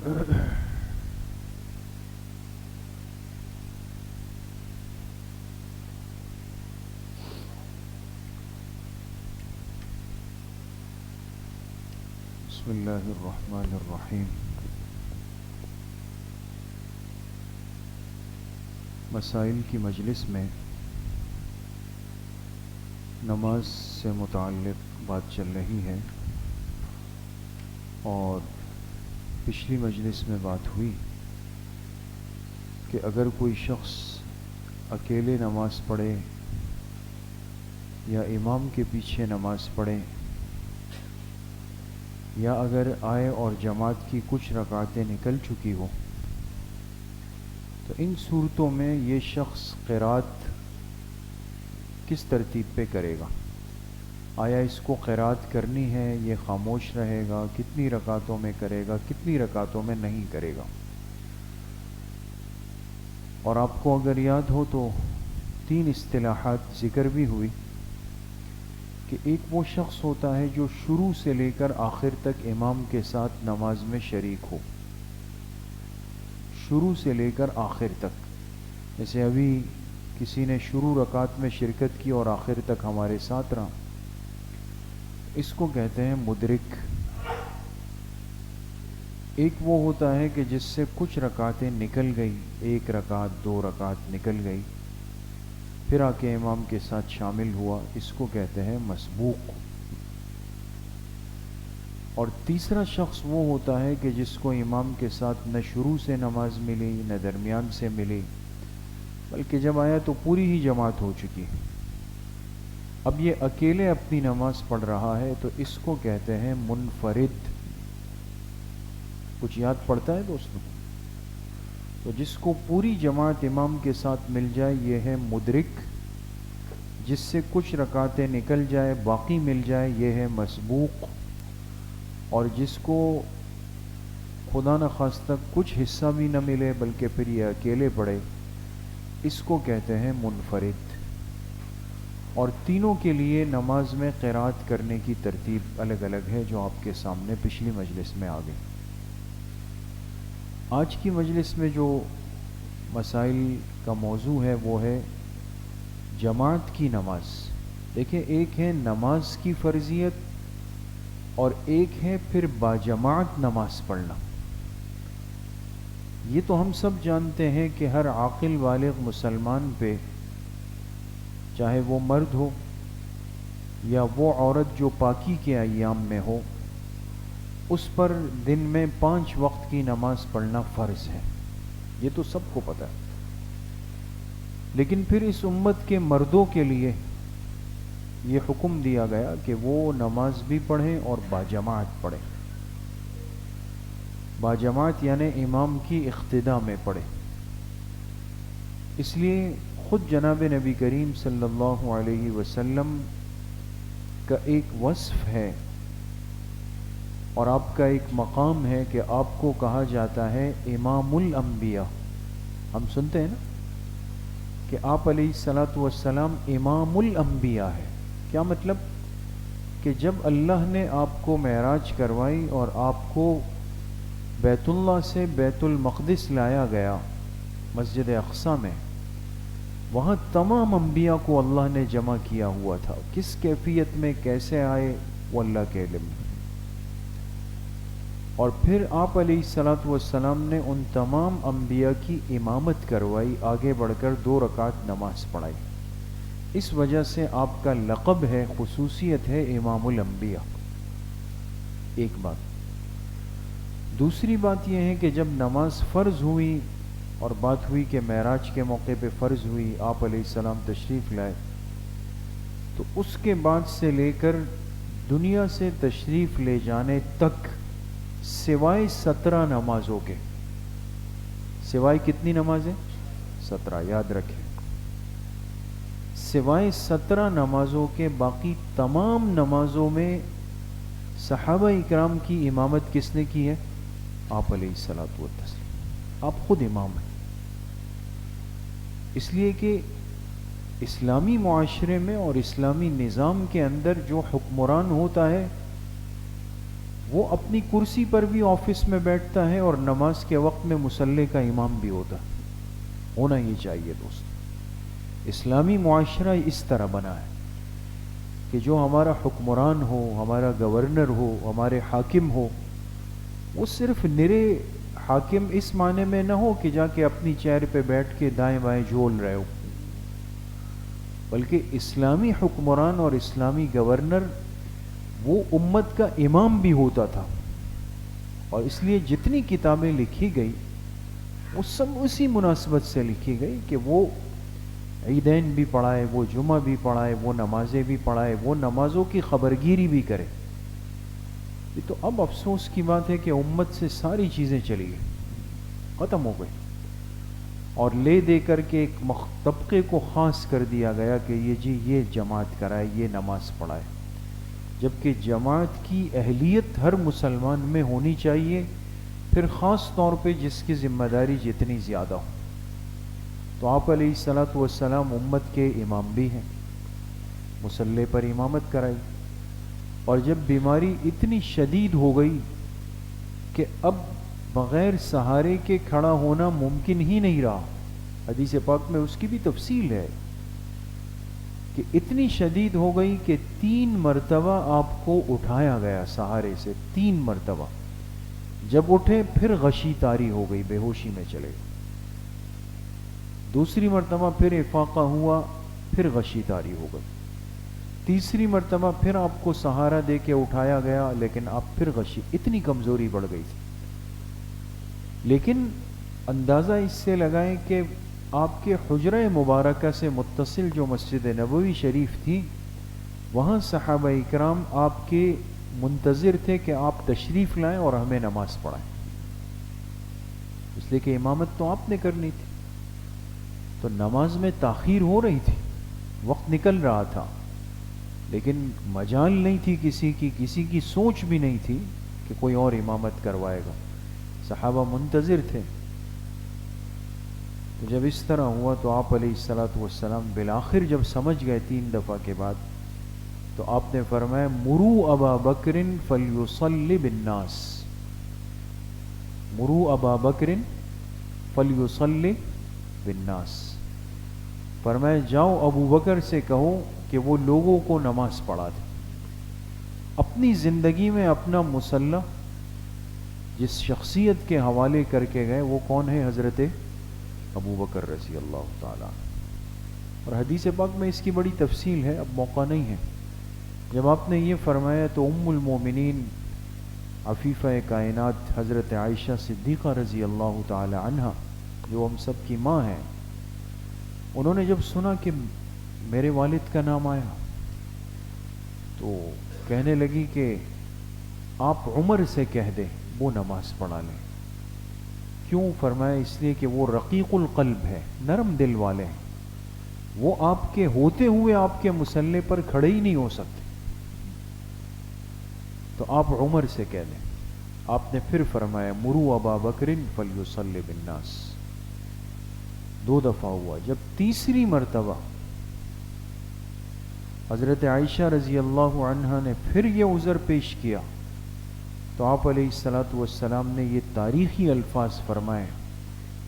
بسم اللہ الرحمن الرحیم۔ مسائل کی مجلس میں نماز سے متعلق بات چل رہی ہے، اور پچھلی مجلس میں بات ہوئی کہ اگر کوئی شخص اکیلے نماز پڑھے یا امام کے پیچھے نماز پڑھے، یا اگر آئے اور جماعت کی کچھ رکعتیں نکل چکی ہو، تو ان صورتوں میں یہ شخص قرات کس ترتیب پہ کرے گا؟ آیا اس کو قرات کرنی ہے، یہ خاموش رہے گا، کتنی رکعتوں میں کرے گا، کتنی رکعتوں میں نہیں کرے گا؟ اور آپ کو اگر یاد ہو تو 3 اصطلاحات ذکر بھی ہوئی کہ ایک وہ شخص ہوتا ہے جو شروع سے لے کر آخر تک امام کے ساتھ نماز میں شریک ہو، شروع سے لے کر آخر تک۔ جیسے ابھی کسی نے شروع رکعت میں شرکت کی اور آخر تک ہمارے ساتھ رہا، اس کو کہتے ہیں مدرک۔ ایک وہ ہوتا ہے کہ جس سے کچھ رکعتیں نکل گئی، 1 رکعت 2 رکعت نکل گئی، پھر آ کے امام کے ساتھ شامل ہوا، اس کو کہتے ہیں مسبوق۔ اور تیسرا شخص وہ ہوتا ہے کہ جس کو امام کے ساتھ نہ شروع سے نماز ملی نہ درمیان سے ملی، بلکہ جب آیا تو پوری ہی جماعت ہو چکی۔ اب یہ اکیلے اپنی نماز پڑھ رہا ہے، تو اس کو کہتے ہیں منفرد۔ کچھ یاد پڑتا ہے دوستوں؟ تو جس کو پوری جماعت امام کے ساتھ مل جائے یہ ہے مدرک، جس سے کچھ رکعتیں نکل جائے باقی مل جائے یہ ہے مسبوق، اور جس کو خدا نخواستہ کچھ حصہ بھی نہ ملے بلکہ پھر یہ اکیلے پڑھے، اس کو کہتے ہیں منفرد۔ اور تینوں کے لیے نماز میں قرات کرنے کی ترتیب الگ الگ ہے، جو آپ کے سامنے پچھلی مجلس میں آ گئی۔ آج کی مجلس میں جو مسائل کا موضوع ہے وہ ہے جماعت کی نماز۔ دیکھیں، ایک ہے نماز کی فرضیت اور ایک ہے پھر باجماعت نماز پڑھنا۔ یہ تو ہم سب جانتے ہیں کہ ہر عاقل بالغ مسلمان پہ، چاہے وہ مرد ہو یا وہ عورت جو پاکی کے ایام میں ہو، اس پر دن میں 5 وقت کی نماز پڑھنا فرض ہے، یہ تو سب کو پتہ ہے۔ لیکن پھر اس امت کے مردوں کے لیے یہ حکم دیا گیا کہ وہ نماز بھی پڑھیں اور باجماعت پڑھیں۔ باجماعت یعنی امام کی اقتداء میں پڑھیں۔ اس لیے خود جناب نبی کریم صلی اللہ علیہ وسلم کا ایک وصف ہے اور آپ کا ایک مقام ہے کہ آپ کو کہا جاتا ہے امام الانبیاء۔ ہم سنتے ہیں نا کہ آپ علیہ الصلاۃ والسلام امام الانبیاء ہے۔ کیا مطلب؟ کہ جب اللہ نے آپ کو معراج کروائی اور آپ کو بیت اللہ سے بیت المقدس لایا گیا، مسجد اقصیٰ میں، وہاں تمام انبیاء کو اللہ نے جمع کیا ہوا تھا۔ کس کیفیت میں کیسے آئے وہ اللہ کے علم میں۔ اور پھر آپ علیہ الصلاۃ والسلام نے ان تمام انبیاء کی امامت کروائی، آگے بڑھ کر 2 رکعت نماز پڑھائی۔ اس وجہ سے آپ کا لقب ہے، خصوصیت ہے امام الانبیاء۔ ایک بات۔ دوسری بات یہ ہے کہ جب نماز فرض ہوئی اور بات ہوئی کہ معراج کے موقع پہ فرض ہوئی، آپ علیہ السلام تشریف لائے، تو اس کے بعد سے لے کر دنیا سے تشریف لے جانے تک سوائے 17 نمازوں کے، سوائے کتنی نمازیں؟ 17، یاد رکھیں۔ سوائے 17 نمازوں کے باقی تمام نمازوں میں صحابہ اکرام کی امامت کس نے کی ہے؟ آپ علیہ الصلاۃ والتسلیم۔ آپ خود امام ہیں۔ اس لیے کہ اسلامی معاشرے میں اور اسلامی نظام کے اندر جو حکمران ہوتا ہے وہ اپنی کرسی پر بھی آفس میں بیٹھتا ہے اور نماز کے وقت میں مصلی کا امام بھی ہوتا ہے. ہونا یہ چاہیے دوست. اسلامی معاشرہ اس طرح بنا ہے کہ جو ہمارا حکمران ہو، ہمارا گورنر ہو، ہمارے حاکم ہو، وہ صرف نرے حاکم اس معنی میں نہ ہو کہ جا کے اپنی چیئر پہ بیٹھ کے دائیں بائیں جھول رہے ہو، بلکہ اسلامی حکمران اور اسلامی گورنر وہ امت کا امام بھی ہوتا تھا. اور اس لیے جتنی کتابیں لکھی گئی وہ سب اسی مناسبت سے لکھی گئی کہ وہ عیدین بھی پڑھائے، وہ جمعہ بھی پڑھائے، وہ نمازیں بھی پڑھائے، وہ نمازوں کی خبرگیری بھی کرے. یہ تو اب افسوس کی بات ہے کہ امت سے ساری چیزیں چلی گئی، ختم ہو گئی، اور لے دے کر کے ایک طبقے کو خاص کر دیا گیا کہ یہ جی یہ جماعت کرائے، یہ نماز پڑھائے، جبکہ جماعت کی اہلیت ہر مسلمان میں ہونی چاہیے، پھر خاص طور پہ جس کی ذمہ داری جتنی زیادہ ہو. تو آپ علیہ الصلاۃ والسلام امت کے امام بھی ہیں، مصلی پر امامت کرائی. اور جب بیماری اتنی شدید ہو گئی کہ اب بغیر سہارے کے کھڑا ہونا ممکن ہی نہیں رہا، حدیث پاک میں اس کی بھی تفصیل ہے کہ اتنی شدید ہو گئی کہ 3 مرتبہ آپ کو اٹھایا گیا سہارے سے، 3 مرتبہ. جب اٹھے پھر غشی طاری ہو گئی، بے ہوشی میں چلے. دوسری مرتبہ پھر افاقہ ہوا، پھر غشی طاری ہو گئی. تیسری مرتبہ پھر آپ کو سہارا دے کے اٹھایا گیا، لیکن آپ پھر غشی، اتنی کمزوری بڑھ گئی تھی. لیکن اندازہ اس سے لگائیں کہ آپ کے حجرہ مبارکہ سے متصل جو مسجد نبوی شریف تھی، وہاں صحابہ اکرام آپ کے منتظر تھے کہ آپ تشریف لائیں اور ہمیں نماز پڑھائیں، اس لیے کہ امامت تو آپ نے کرنی تھی. تو نماز میں تاخیر ہو رہی تھی، وقت نکل رہا تھا، لیکن مجال نہیں تھی کسی کی سوچ بھی نہیں تھی کہ کوئی اور امامت کروائے گا. صحابہ منتظر تھے. تو جب اس طرح ہوا تو آپ علیہ الصلاۃ والسلام بالآخر جب سمجھ گئے 3 دفعہ کے بعد، تو آپ نے فرمایا مروا ابا بکر فلیصلی بالناس، مروا ابا بکر فلیصلی بالناس. فرمایا جاؤ ابو بکر سے کہو کہ وہ لوگوں کو نماز پڑھا دے. اپنی زندگی میں اپنا مصلی جس شخصیت کے حوالے کر کے گئے وہ کون ہے؟ حضرت ابو بکر رضی اللہ تعالیٰ. اور حدیث پاک میں اس کی بڑی تفصیل ہے، اب موقع نہیں ہے. جب آپ نے یہ فرمایا تو ام المومنین عفیفہ کائنات حضرت عائشہ صدیقہ رضی اللہ تعالی عنہا، جو ہم سب کی ماں ہیں، انہوں نے جب سنا کہ میرے والد کا نام آیا تو کہنے لگی کہ آپ عمر سے کہہ دیں وہ نماز پڑھا لیں. کیوں؟ فرمایا اس لیے کہ وہ رقیق القلب ہے، نرم دل والے ہیں، وہ آپ کے ہوتے ہوئے آپ کے مصلی پر کھڑے ہی نہیں ہو سکتے، تو آپ عمر سے کہہ دیں. آپ نے پھر فرمایا مروا ابا بکر فلیصلی بالناس. 2 دفعہ ہوا. جب تیسری مرتبہ حضرت عائشہ رضی اللہ عنہا نے پھر یہ عذر پیش کیا تو آپ علیہ الصلاۃ والسلام نے یہ تاریخی الفاظ فرمائے،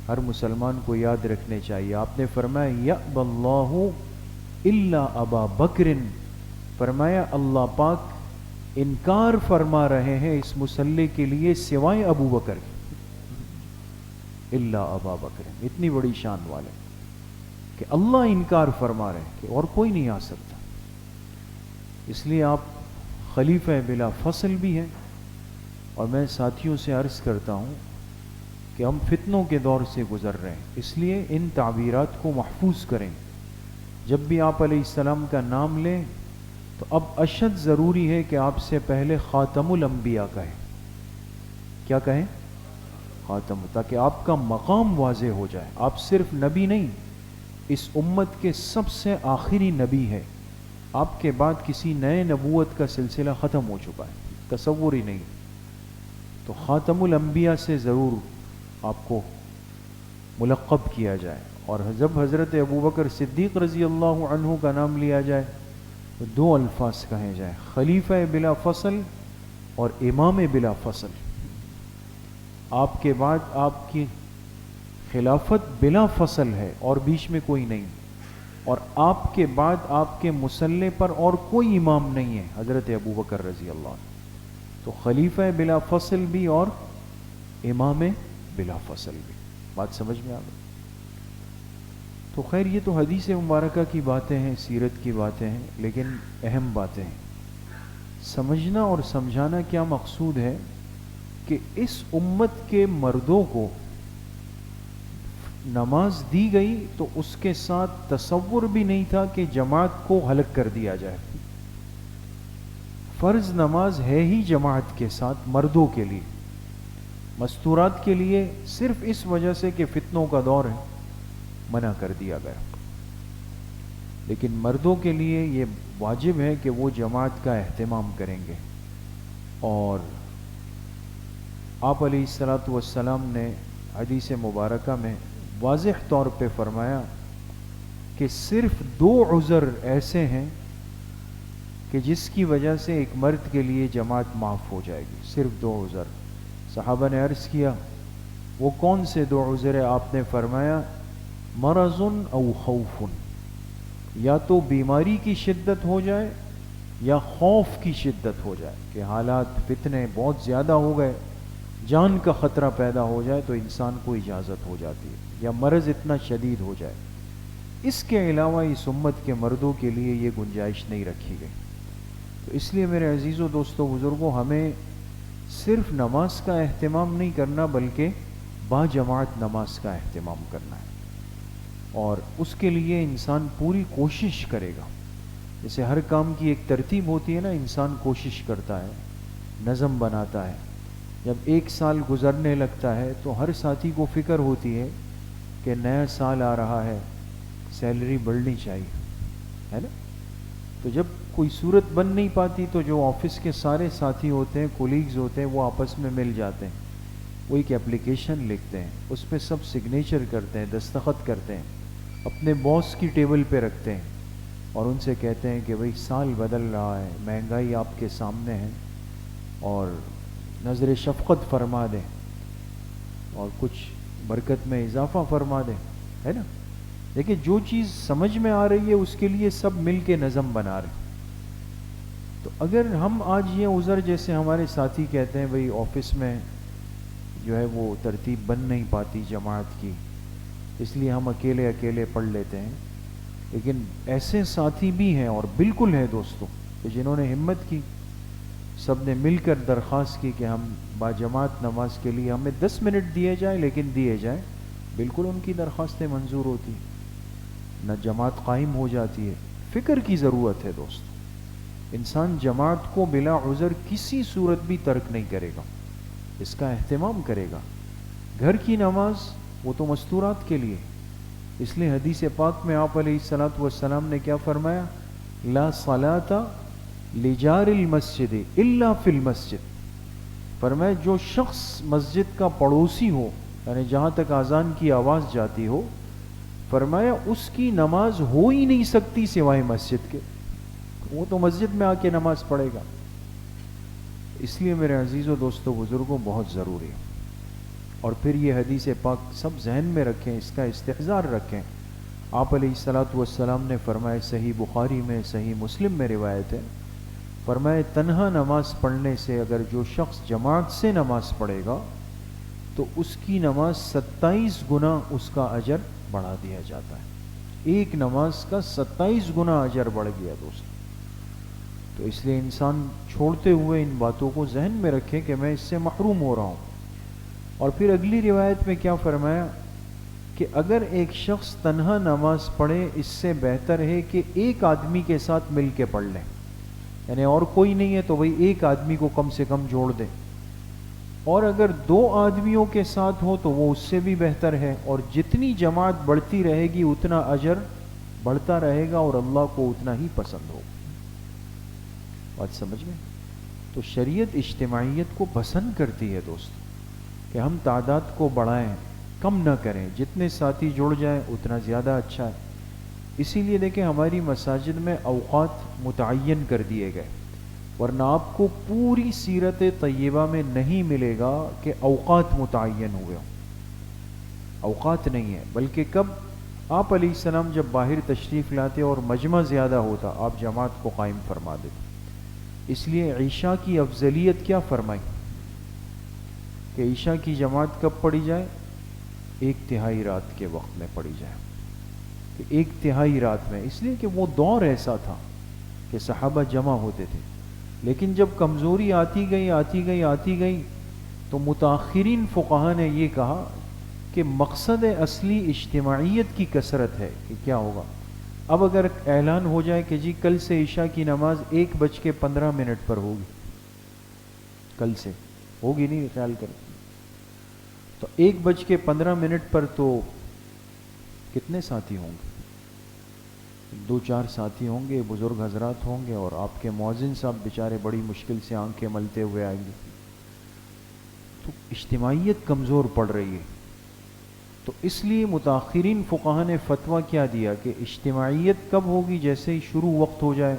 ہر مسلمان کو یاد رکھنے چاہیے. آپ نے فرمایا یأبی اللہ الا ابا بکر، فرمایا اللہ پاک انکار فرما رہے ہیں اس مصلی کے لیے سوائے ابو بکر الا ابا بکر. اتنی بڑی شان والے کہ اللہ انکار فرما رہے ہیں کہ اور کوئی نہیں آ سکتا. اس لیے آپ خلیفہ بلا فصل بھی ہیں. اور میں ساتھیوں سے عرض کرتا ہوں کہ ہم فتنوں کے دور سے گزر رہے ہیں، اس لیے ان تعبیرات کو محفوظ کریں. جب بھی آپ علیہ السلام کا نام لیں تو اب اشد ضروری ہے کہ آپ سے پہلے خاتم الانبیاء کہیں. کیا کہیں؟ خاتم، تاکہ آپ کا مقام واضح ہو جائے. آپ صرف نبی نہیں، اس امت کے سب سے آخری نبی ہے. آپ کے بعد کسی نئے نبوت کا سلسلہ ختم ہو چکا ہے، تصور ہی نہیں. تو خاتم الانبیاء سے ضرور آپ کو ملقب کیا جائے. اور جب حضرت ابو بکر صدیق رضی اللہ عنہ کا نام لیا جائے تو 2 الفاظ کہے جائیں، خلیفہ بلا فصل اور امام بلا فصل، آپ کے بعد آپ کی خلافت بلا فصل ہے اور بیچ میں کوئی نہیں، اور آپ کے بعد آپ کے مصلی پر اور کوئی امام نہیں ہے، حضرت ابوبکر رضی اللہ عنہ۔ تو خلیفہ بلا فصل بھی اور امام بلا فصل بھی، بات سمجھ میں آ گئی؟ تو خیر یہ تو حدیث مبارکہ کی باتیں ہیں، سیرت کی باتیں ہیں، لیکن اہم باتیں ہیں۔ سمجھنا اور سمجھانا کیا مقصود ہے کہ اس امت کے مردوں کو نماز دی گئی تو اس کے ساتھ تصور بھی نہیں تھا کہ جماعت کو ہلک کر دیا جائے۔ فرض نماز ہے ہی جماعت کے ساتھ مردوں کے لیے، مستورات کے لیے صرف اس وجہ سے کہ فتنوں کا دور ہے منع کر دیا گیا، لیکن مردوں کے لیے یہ واجب ہے کہ وہ جماعت کا اہتمام کریں گے۔ اور آپ علیہ الصلوۃ والسلام نے حدیث مبارکہ میں واضح طور پہ فرمایا کہ صرف 2 عذر ایسے ہیں کہ جس کی وجہ سے ایک مرد کے لیے جماعت معاف ہو جائے گی، صرف 2 عذر۔ صحابہ نے عرض کیا وہ کون سے 2 عذر ہیں؟ آپ نے فرمایا مرض او خوف، یا تو بیماری کی شدت ہو جائے یا خوف کی شدت ہو جائے کہ حالات فتنے بہت زیادہ ہو گئے، جان کا خطرہ پیدا ہو جائے تو انسان کو اجازت ہو جاتی ہے، یا مرض اتنا شدید ہو جائے۔ اس کے علاوہ اس امت کے مردوں کے لیے یہ گنجائش نہیں رکھی گئی۔ تو اس لیے میرے عزیزوں، دوستوں، بزرگوں، ہمیں صرف نماز کا اہتمام نہیں کرنا بلکہ با جماعت نماز کا اہتمام کرنا ہے، اور اس کے لیے انسان پوری کوشش کرے گا۔ جیسے ہر کام کی ایک ترتیب ہوتی ہے نا، انسان کوشش کرتا ہے، نظم بناتا ہے۔ جب 1 سال گزرنے لگتا ہے تو ہر ساتھی کو فکر ہوتی ہے کہ نیا سال آ رہا ہے، سیلری بڑھنی چاہیے، ہے نا؟ تو جب کوئی صورت بن نہیں پاتی تو جو آفس کے سارے ساتھی ہوتے ہیں، کولیگز ہوتے ہیں، وہ آپس میں مل جاتے ہیں، وہ ایک اپلیکیشن لکھتے ہیں، اس پہ سب سگنیچر کرتے ہیں، دستخط کرتے ہیں، اپنے باس کی ٹیبل پہ رکھتے ہیں اور ان سے کہتے ہیں کہ بھئی سال بدل رہا ہے، مہنگائی آپ کے سامنے ہے، اور نظر شفقت فرما دیں اور کچھ برکت میں اضافہ فرما دیں، ہے نا؟ دیکھیں جو چیز سمجھ میں آ رہی ہے اس کے لیے سب مل کے نظم بنا رہے ہیں۔ تو اگر ہم آج یہ عذر، جیسے ہمارے ساتھی کہتے ہیں بھئی آفس میں جو ہے وہ ترتیب بن نہیں پاتی جماعت کی، اس لیے ہم اکیلے اکیلے پڑھ لیتے ہیں، لیکن ایسے ساتھی بھی ہیں اور بالکل ہیں دوستوں کہ جنہوں نے ہمت کی، سب نے مل کر درخواست کی کہ ہم با جماعت نماز کے لیے ہمیں 10 منٹ دیے جائیں، لیکن دیے جائیں، بالکل ان کی درخواستیں منظور ہوتی ہیں، نہ جماعت قائم ہو جاتی ہے۔ فکر کی ضرورت ہے دوستو، انسان جماعت کو بلا عذر کسی صورت بھی ترک نہیں کرے گا، اس کا اہتمام کرے گا۔ گھر کی نماز وہ تو مستورات کے لیے، اس لیے حدیث پاک میں آپ علیہ الصلوۃ والسلام نے کیا فرمایا؟ لا صلاۃ لجار المسجد الا فی المسجد، فرمایا جو شخص مسجد کا پڑوسی ہو، یعنی جہاں تک اذان کی آواز جاتی ہو، فرمایا اس کی نماز ہو ہی نہیں سکتی سوائے مسجد کے، وہ تو مسجد میں آ کے نماز پڑھے گا۔ اس لیے میرے عزیزوں، دوستوں، بزرگوں، بہت ضروری ہے۔ اور پھر یہ حدیث پاک سب ذہن میں رکھیں، اس کا استحضار رکھیں۔ آپ علیہ الصلوۃ والسلام نے فرمایا، صحیح بخاری میں، صحیح مسلم میں روایت ہے، فرمایا تنہا نماز پڑھنے سے اگر جو شخص جماعت سے نماز پڑھے گا تو اس کی نماز 27 گنا اس کا اجر بڑھا دیا جاتا ہے۔ ایک نماز کا 27 گنا اجر بڑھ گیا دوست۔ تو اس لیے انسان چھوڑتے ہوئے ان باتوں کو ذہن میں رکھے کہ میں اس سے محروم ہو رہا ہوں۔ اور پھر اگلی روایت میں کیا فرمایا کہ اگر ایک شخص تنہا نماز پڑھے، اس سے بہتر ہے کہ ایک آدمی کے ساتھ مل کے پڑھ لیں، یعنی اور کوئی نہیں ہے تو بھئی ایک آدمی کو کم سے کم جوڑ دیں، اور اگر 2 آدمیوں کے ساتھ ہو تو وہ اس سے بھی بہتر ہے، اور جتنی جماعت بڑھتی رہے گی اتنا اجر بڑھتا رہے گا اور اللہ کو اتنا ہی پسند ہوگا۔ بات سمجھ میں؟ تو شریعت اجتماعیت کو پسند کرتی ہے دوستو، کہ ہم تعداد کو بڑھائیں، کم نہ کریں، جتنے ساتھی جڑ جائیں اتنا زیادہ اچھا ہے۔ اسی لیے دیکھیں ہماری مساجد میں اوقات متعین کر دیے گئے، ورنہ آپ کو پوری سیرت طیبہ میں نہیں ملے گا کہ اوقات متعین ہوئے ہوں. اوقات نہیں ہے، بلکہ کب آپ علیہ السلام جب باہر تشریف لاتے اور مجمع زیادہ ہوتا آپ جماعت کو قائم فرما دیتے. اس لیے عشاء کی افضلیت کیا فرمائی کہ عشاء کی جماعت کب پڑھی جائے؟ 1/3 رات کے وقت میں پڑھی جائے، کہ 1/3 رات میں، اس لیے کہ وہ دور ایسا تھا کہ صحابہ جمع ہوتے تھے. لیکن جب کمزوری آتی گئی تو متاخرین فقہا نے یہ کہا کہ مقصد اصلی اجتماعیت کی کثرت ہے. کہ کیا ہوگا اب اگر اعلان ہو جائے کہ جی کل سے عشاء کی نماز 1:15 پر ہوگی، کل سے ہوگی نہیں خیال کر، تو 1:15 پر تو کتنے ساتھی ہوں گے؟ 2-4 ساتھی ہوں گے، بزرگ حضرات ہوں گے، اور آپ کے مؤذن صاحب بیچارے بڑی مشکل سے آنکھیں ملتے ہوئے آئیں گے. تو اجتماعیت کمزور پڑ رہی ہے. تو اس لیے متاخرین فقہا نے فتویٰ کیا دیا کہ اجتماعیت کب ہوگی؟ جیسے ہی شروع وقت ہو جائے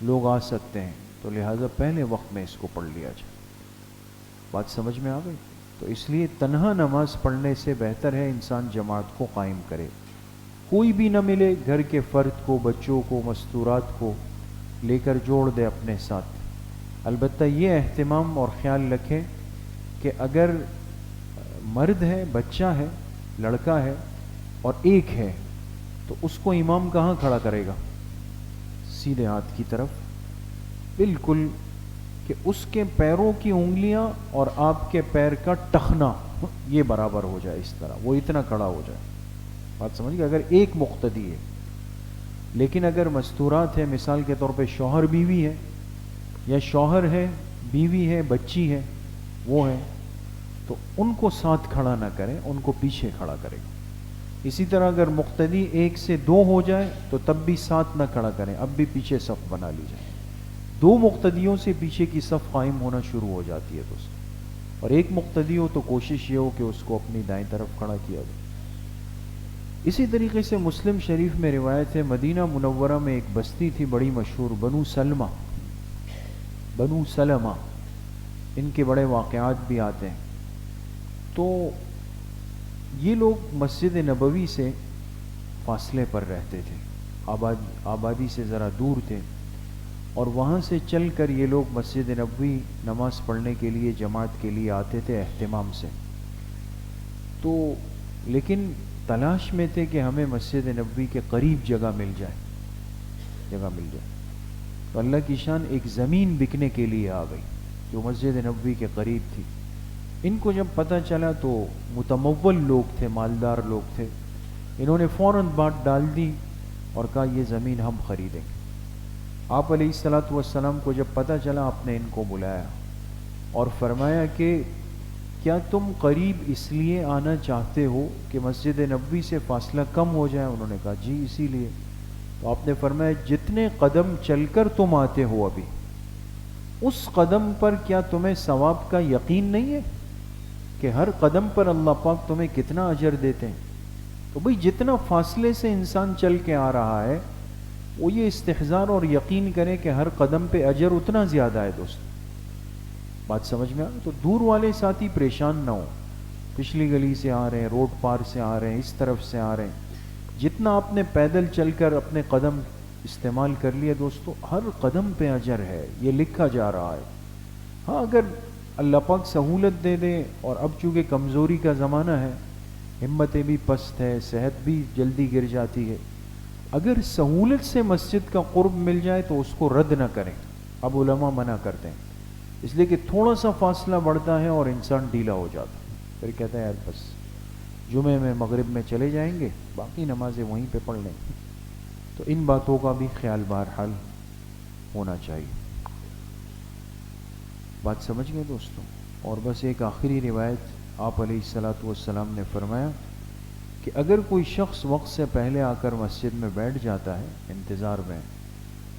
لوگ آ سکتے ہیں، تو لہٰذا پہلے وقت میں اس کو پڑھ لیا جائے. بات سمجھ میں آ گئی؟ تو اس لیے تنہا نماز پڑھنے سے بہتر ہے انسان جماعت کو قائم کرے. کوئی بھی نہ ملے، گھر کے فرد کو، بچوں کو، مستورات کو لے کر جوڑ دے اپنے ساتھ. البتہ یہ اہتمام اور خیال رکھیں کہ اگر مرد ہے، بچہ ہے، لڑکا ہے اور ایک ہے، تو اس کو امام کہاں کھڑا کرے گا؟ سیدھے ہاتھ کی طرف، بالکل، کہ اس کے پیروں کی انگلیاں اور آپ کے پیر کا ٹخنا یہ برابر ہو جائے، اس طرح وہ اتنا کھڑا ہو جائے. بات سمجھ گئے؟ اگر ایک مقتدی ہے. لیکن اگر مستورات ہے، مثال کے طور پہ شوہر بیوی ہے، یا شوہر ہے، بیوی ہے، بچی ہے، وہ ہے، تو ان کو ساتھ کھڑا نہ کریں، ان کو پیچھے کھڑا کریں. اسی طرح اگر مقتدی 1 سے 2 ہو جائے تو تب بھی ساتھ نہ کھڑا کریں، اب بھی پیچھے صف بنا لی جائے. 2 مقتدیوں سے پیچھے کی صف قائم ہونا شروع ہو جاتی ہے دوستو، اور ایک مقتدی ہو تو کوشش یہ ہو کہ اس کو اپنی دائیں طرف کھڑا کیا جائے. اسی طریقے سے مسلم شریف میں روایت ہے، مدینہ منورہ میں ایک بستی تھی بڑی مشہور، بنو سلمہ، ان کے بڑے واقعات بھی آتے ہیں. تو یہ لوگ مسجد نبوی سے فاصلے پر رہتے تھے، آبادی سے ذرا دور تھے، اور وہاں سے چل کر یہ لوگ مسجد نبوی نماز پڑھنے کے لیے، جماعت کے لیے آتے تھے اہتمام سے. تو لیکن تلاش میں تھے کہ ہمیں مسجد نبوی کے قریب جگہ مل جائے. تو اللہ کی شان ایک زمین بکنے کے لیے آ گئی جو مسجد نبوی کے قریب تھی. ان کو جب پتہ چلا تو متمول لوگ تھے، مالدار لوگ تھے، انہوں نے فوراً بات ڈال دی اور کہا یہ زمین ہم خریدیں گے. آپ علیہ الصلاۃ والسلام کو جب پتہ چلا، آپ نے ان کو بلایا اور فرمایا کہ کیا تم قریب اس لیے آنا چاہتے ہو کہ مسجد نبوی سے فاصلہ کم ہو جائے؟ انہوں نے کہا جی اسی لیے. تو آپ نے فرمایا جتنے قدم چل کر تم آتے ہو ابھی، اس قدم پر کیا تمہیں ثواب کا یقین نہیں ہے کہ ہر قدم پر اللہ پاک تمہیں کتنا اجر دیتے ہیں؟ تو بھئی جتنا فاصلے سے انسان چل کے آ رہا ہے وہ یہ استحضار اور یقین کرے کہ ہر قدم پہ اجر اتنا زیادہ ہے. دوست بات سمجھ میں آ گئی؟ تو دور والے ساتھی پریشان نہ ہو، پچھلی گلی سے آ رہے ہیں، روڈ پار سے آ رہے ہیں، اس طرف سے آ رہے ہیں، جتنا آپ نے پیدل چل کر اپنے قدم استعمال کر لیے دوستو، ہر قدم پہ اجر ہے، یہ لکھا جا رہا ہے. ہاں اگر اللہ پاک سہولت دے دے، اور اب چونکہ کمزوری کا زمانہ ہے، ہمتیں بھی پست ہے، صحت بھی جلدی گر جاتی ہے، اگر سہولت سے مسجد کا قرب مل جائے تو اس کو رد نہ کریں. اب علماء منع کرتے ہیں، اس لیے کہ تھوڑا سا فاصلہ بڑھتا ہے اور انسان ڈھیلا ہو جاتا ہے، پھر کہتا ہے یار بس جمعے میں مغرب میں چلے جائیں گے، باقی نمازیں وہیں پہ پڑھ لیں. تو ان باتوں کا بھی خیال بہرحال ہونا چاہیے. بات سمجھ گئے دوستوں؟ اور بس ایک آخری روایت، آپ علیہ الصلاۃ والسلام نے فرمایا کہ اگر کوئی شخص وقت سے پہلے آ کر مسجد میں بیٹھ جاتا ہے انتظار میں،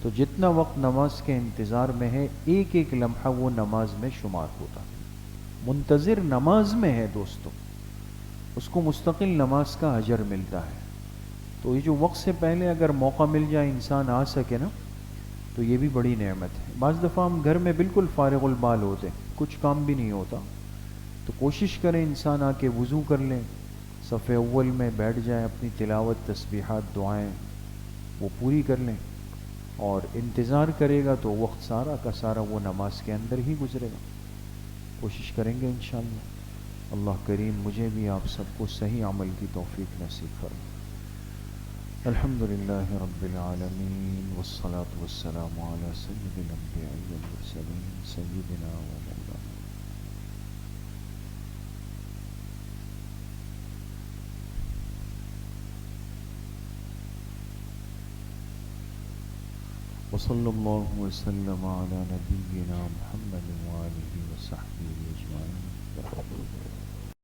تو جتنا وقت نماز کے انتظار میں ہے ایک ایک لمحہ وہ نماز میں شمار ہوتا. منتظر نماز میں ہے دوستو، اس کو مستقل نماز کا اجر ملتا ہے. تو یہ جو وقت سے پہلے اگر موقع مل جائے انسان آ سکے نا، تو تو یہ بھی بڑی نعمت ہے. بعض دفعہ ہم گھر میں بالکل فارغ البال ہوتے ہیں، کچھ کام بھی نہیں ہوتا، تو کوشش کریں انسان آ کے وضو کر لیں، صف اول میں بیٹھ جائیں، اپنی تلاوت، تسبیحات، دعائیں وہ پوری کر لیں، اور انتظار کرے گا تو وقت سارا کا سارا وہ نماز کے اندر ہی گزرے گا. کوشش کریں گے انشاءاللہ. اللہ کریم مجھے بھی آپ سب کو صحیح عمل کی توفیق نصیب فرمائے. الحمد للہ رب العالمین والصلاة والسلام علی سید الانبیاء والمرسلین سیدنا و مولانا وصلی اللہ وسلم علی نبینا محمد وآلہ وصحبہ اجمعین.